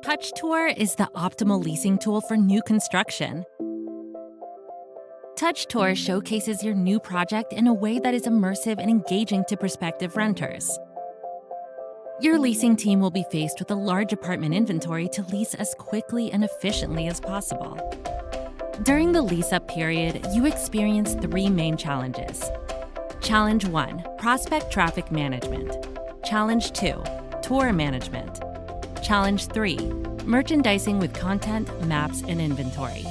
TouchTour is the optimal leasing tool for new construction. TouchTour showcases your new project in a way that is immersive and engaging to prospective renters. Your leasing team will be faced with a large apartment inventory to lease as quickly and efficiently as possible. During the lease-up period, you experience three main challenges. Challenge 1, prospect traffic management. Challenge 2, tour management. Challenge 3, merchandising with content, maps, and inventory.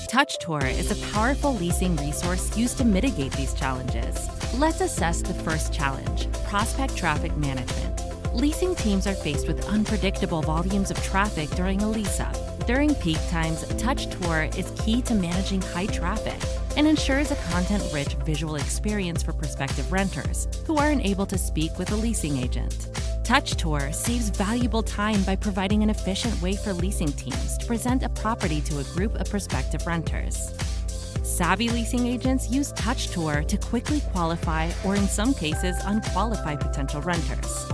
TouchTour is a powerful leasing resource used to mitigate these challenges. Let's assess the first challenge, prospect traffic management. Leasing teams are faced with unpredictable volumes of traffic during a lease-up. During peak times, TouchTour is key to managing high traffic and ensures a content-rich visual experience for prospective renters who aren't able to speak with a leasing agent. TouchTour saves valuable time by providing an efficient way for leasing teams to present a property to a group of prospective renters. Savvy leasing agents use TouchTour to quickly qualify or, in some cases, unqualify potential renters.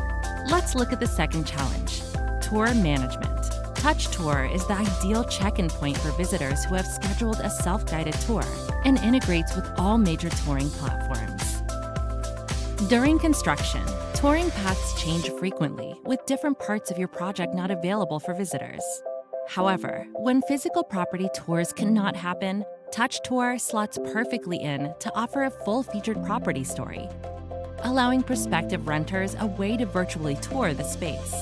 Let's look at the second challenge, tour management. TouchTour is the ideal check-in point for visitors who have scheduled a self-guided tour and integrates with all major touring platforms. During construction, touring paths change frequently, with different parts of your project not available for visitors. However, when physical property tours cannot happen, TouchTour slots perfectly in to offer a full-featured property story, allowing prospective renters a way to virtually tour the space.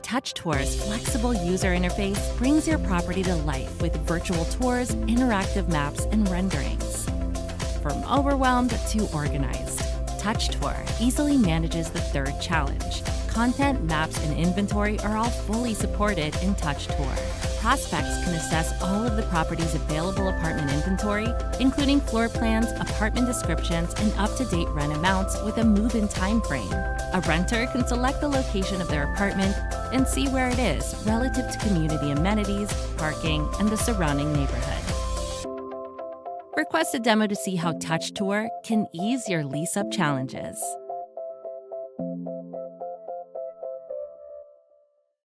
TouchTour's flexible user interface brings your property to life with virtual tours, interactive maps, and renderings. From overwhelmed to organized, TouchTour easily manages the third challenge. Content, maps, and inventory are all fully supported in TouchTour. Prospects can assess all of the property's available apartment inventory, including floor plans, apartment descriptions, and up-to-date rent amounts with a move-in time frame. A renter can select the location of their apartment and see where it is relative to community amenities, parking, and the surrounding neighborhood. Request a demo to see how TouchTour can ease your lease-up challenges.